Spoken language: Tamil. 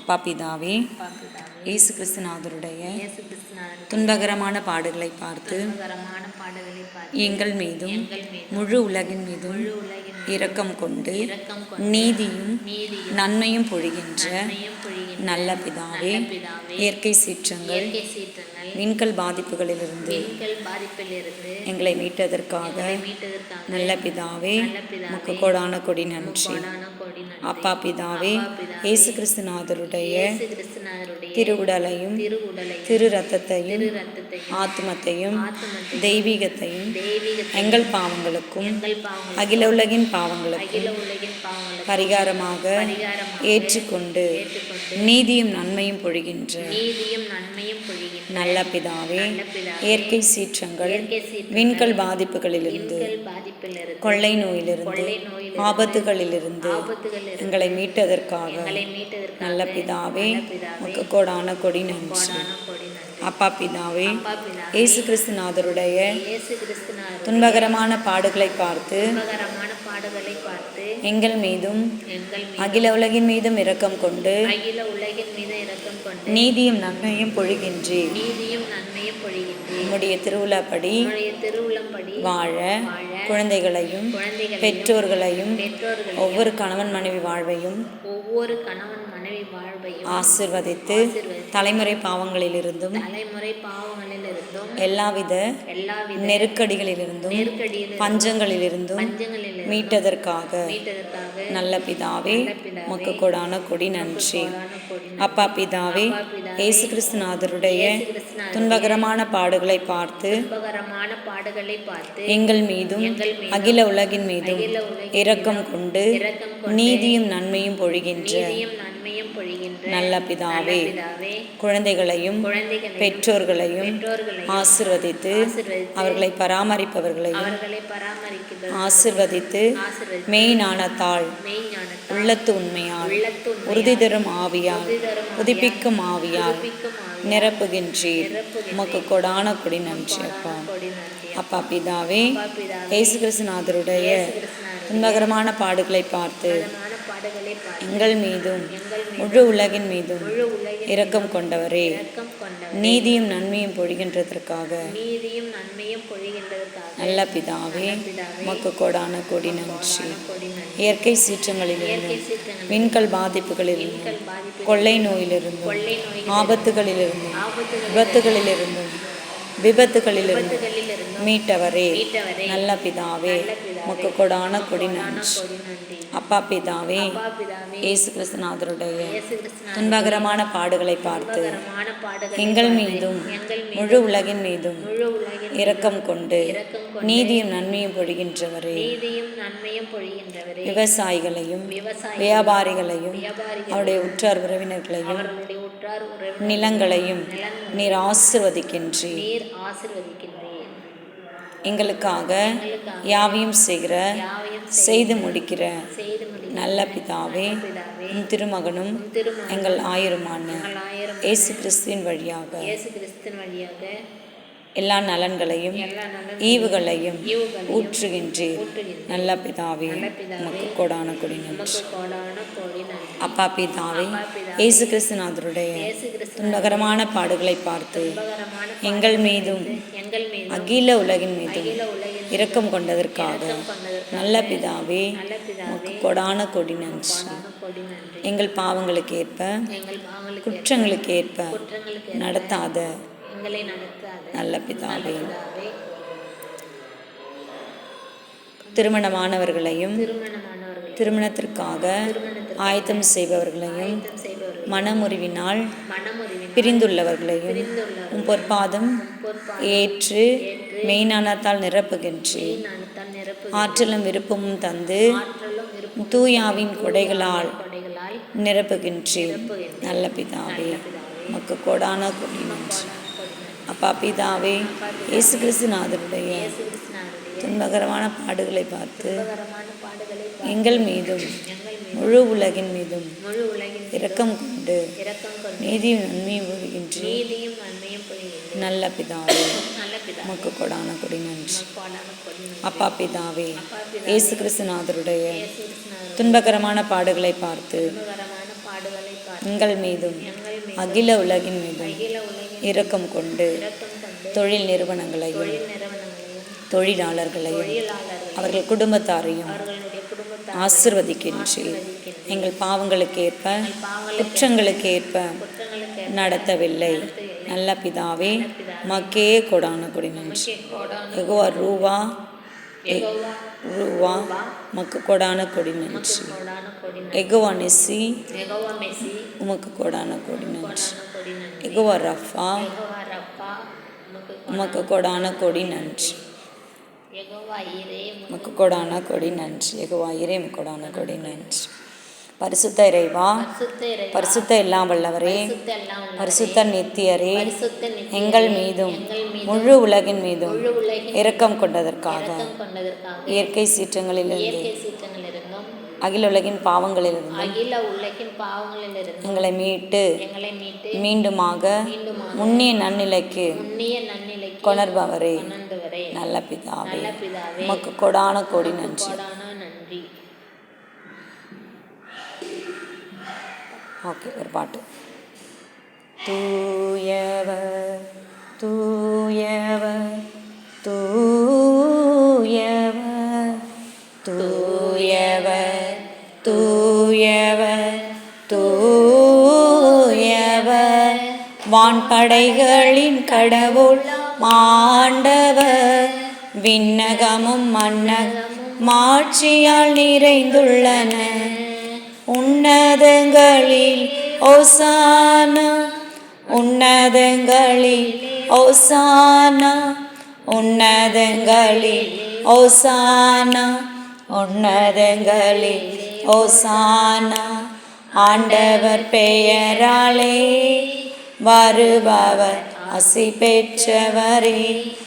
அப்பா பிதாவே, இயேசு கிறிஸ்துநாதருடைய துன்பகரமான பாடுகளை பார்த்து எங்கள் மீதும் முழு உலகின் மீதும் இரக்கம் கொண்டு நீதியும் நன்மையும் பொழிகின்ற நல்ல பிதாவே, இயற்கை சீற்றங்கள் விண்கல் பாதிப்புகளிலிருந்து எங்களை மீட்டதற்காக நல்ல பிதாவே, உமக்கு கோடான கொடி நன்றி. அப்பா பிதாவே, இயேசு கிறிஸ்துநாதருடைய திருவுடலையும் திரு இரத்தத்தையும் ஆத்மத்தையும் தெய்வீகத்தையும் எங்கள் பாவங்களுக்கும் அகில உலகின் பாவங்களுக்கும் பரிகாரமாக ஏற்றுக்கொண்டு நீதியும் நன்மையும் பொழிகின்ற நல்ல பிதாவே, இயற்கை சீற்றங்கள் விண்கல் பாதிப்புகளிலிருந்து கொள்ளை நோயிலிருந்து ஆபத்துகளிலிருந்து எங்களை மீட்டதற்காக நல்ல பிதாவே, உமக்கு கோடான கொடி நன்றி. அப்பா பிதாவே, இயேசு கிறிஸ்துநாதருடைய துன்பகரமான பாடுகளை பார்த்து எங்கள் மீதும் அகில உலகின் மீதும் இரக்கம் கொண்டு நீதியும் நன்மையும் பொழிகின்றீர். உம்முடைய திருவுளப்படி வாழ குழந்தைகளையும் பெற்றோர்களையும் ஒவ்வொரு கணவன் மனைவி வாழ்வையும் ஆசிர்வதித்து தலைமுறை பாவங்களிலிருந்தும் எல்லாவித நெருக்கடிகளிலிருந்தும் பஞ்சங்களிலிருந்தும் மீட்டதற்காக நல்ல பிதாவே, உமக்கு கோடான கொடி நன்றி. அப்பா பிதாவே, இயேசு கிறிஸ்துநாதருடைய துன்பகரமான பாடுகளை பார்த்து எங்கள் மீதும் அகில உலகின் மீதும் இரக்கம் கொண்டு நீதியும் நன்மையும் பொழிகின்ற நல்ல பிதாவே, குழந்தைகளையும் பெற்றோர்களையும் ஆசிர்வதித்து அவர்களை பராமரிப்பவர்களையும் ஆசிர்வதித்து மெய் ஞானத்தால் உள்ளத்து உண்மையால் உறுதி தரும் ஆவியால் புதுப்பிக்கும் ஆவியால் நிரப்புகின்றீர். உமக்கு கொடான கொடி நன்றி. அப்பா அப்பா பிதாவே, இயேசு கிறிஸ்துநாதருடைய துன்பகரமான பாடுகளை பார்த்து எங்கள் மீதும் முழு உலகின் மீதும் இரக்கம் கொண்டவரே, நீதியும் நன்மையும் பொழிகின்றதற்காக நல்ல பிதாவே, உமக்கு கோடான கொடி நன்றி. இயற்கை சீற்றங்களிலிருந்தும் விண்கல் பாதிப்புகளிலிருந்தும் கொள்ளை நோயிலிருந்தும் ஆபத்துகளிலிருந்தும் விபத்துகளிலிருந்து மீட்டவரே நல்ல பிதாவே, உமக்கு கொடான கொடி நன்றி. அப்பா பிதாவே, இயேசு கிறிஸ்துநாதருடைய துன்பகரமான பாடுகளை பார்த்து எங்கள் மீதும் முழு உலகின் மீதும் இரக்கம் கொண்டு நீதியும் நன்மையும் பொழிகின்றவரே, விவசாயிகளையும் வியாபாரிகளையும் அவருடைய உற்றார் உறவினர்களையும் நிலங்களையும் நீர் ஆசீர்வதிக்கின்றீர். எங்களுக்காக யாவையும் செய்து முடிக்கிற நல்ல பிதாவே, உம் திருமகனும் எங்கள் ஆயருமான இயேசு கிறிஸ்துவின் வழியாக எல்லா நலன்களையும் ஈவுகளையும் ஊற்றுகின்றீர். நல்ல பிதாவே, உமக்கு கோடான கொடி நன்றி. அப்பா பிதாவே, இயேசு கிறிஸ்துநாதருடைய துன்பகரமான பாடுகளை பார்த்து எங்கள் மீதும் அகில உலகின் மீதும் இரக்கம் கொண்டதற்காக நல்ல பிதாவே, உமக்கு கோடான கொடி நன்றி. எங்கள் பாவங்களுக்கு ஏற்ப குற்றங்களுக்கு ஏற்ப நடத்தாத நல்ல பிதாவே, திருமணமானவர்களையும் திருமணத்திற்காக ஆயத்தம் செய்பவர்களையும் மனமுறிவினால் பிரிந்துள்ளவர்களையும் உம் பொற்பாதம் ஏற்று மெய்ஞானத்தால் நிரப்புகின்றேன். ஆற்றலும் விருப்பமும் தந்து தூயாவின் கொடைகளால் நிரப்புகின்றேன். நல்ல பிதாவே, உமக்கு கோடான கொடி நன்றி. அப்பா பிதாவே, இயேசு கிறிஸ்துநாதருடைய துன்பகரமான பாடுகளை பார்த்து எங்கள் மீதும் முழு உலகின் மீதும் இரக்கம் கொண்டு நீதியும் நன்மையும் பொழிகின்றீர். நல்ல பிதாவே, உமக்கு கொடான கொடி நன்றி. அப்பா பிதாவே, இயேசு கிறிஸ்துநாதருடைய துன்பகரமான பாடுகளை பார்த்து பாடுகளைப் பார்த்து எங்கள் மீதும் எங்கள் மீதும் அகில உலகின் மீதும் அகில உலகின் இரக்கம் கொண்டு இரக்கம் கொண்டு தொழில் நிறுவனங்களையும் தொழில் நிறுவனங்களையும் தொழிலாளர்களையும் தொழிலாளர்களையும் அவர்கள் குடும்பத்தாரையும் அவர்களுடைய குடும்பத்தார் ஆசிர்வதிக்கின்றீர். எங்கள் பாவங்களுக்கு ஏற்ப குற்றங்களுக்கு ஏற்ப குற்றங்களுக்கு நடத்தவில்லை. நல்ல பிதாவே, மக்கே கொடான கொடி நன்றி. யெகோவா ரூவா ரூவா மக்கு கொடான கொடி நன்றி. கோடான கொடி யெகோவா நெசி யெகோவா மெஸ்ஸி உமக்கு கொடான கொடி நன்றி. கோடான கொடி நன்றி. யெகோவா ரஃபா யெகோவா ரப்பா உமக்கு கொடான கொடி நன்றி. யெகோவா ஈரே உமக்கு கொடான கொடி நன்றி. யெகோவா ஈரே உமக்கு கொடான கொடி நன்றி. பரிசுத்த இறைவா, பரிசுத்த இறைவா, பரிசுத்த எல்லாம் வல்லவரே, பரிசுத்த எல்லாம் உள்ளவரே, பரிசுத்த நித்தியரே, பரிசுத்த நித்தியரே, எங்கள் மீதும் எங்கள் மீதும் முழு உலகின் மீதும் முழு உலகின் இரக்கம் கொண்டதற்காக இரக்கம் கொண்டதற்காக இயற்கை சீற்றங்களிலிருந்து இயற்கை சீற்றங்களிலிருந்தும் அகில உலகின் பாவங்களிலிருந்தும் அகில உலகின் பாவங்களிலிருந்தும் எங்களை மீட்டு எங்களை மீட்டு மீண்டுமாக மீண்டுமாக முன்னிய நன்னிலைக்கு புண்ணிய நன்னிலைக்கு கொணர்பவரே, கொணர்ந்தவரே, நல்ல பிதாவே, நல்ல பிதாவே, உமக்கு கொடான கொடி நன்றி. கோடான நன்றி. ஓகே, ஒரு பாட்டு. தூயவர் தூயவர் தூயவர் தூயவர் தூயவர் தூயவர் வான்படைகளின் கடவுள் ஆண்டவர், விண்ணகமும் மன்னகமும் மாட்சியால் நிறைந்துள்ளன. உன்னதங்களில் ஓசானா, உன்னதங்களில் ஓசானா, உன்னதங்களில் ஓசானா, உன்னதங்களில் ஓசானா. ஆண்டவர் பெயராலே வருபவர் ஆசி பெற்றவரே.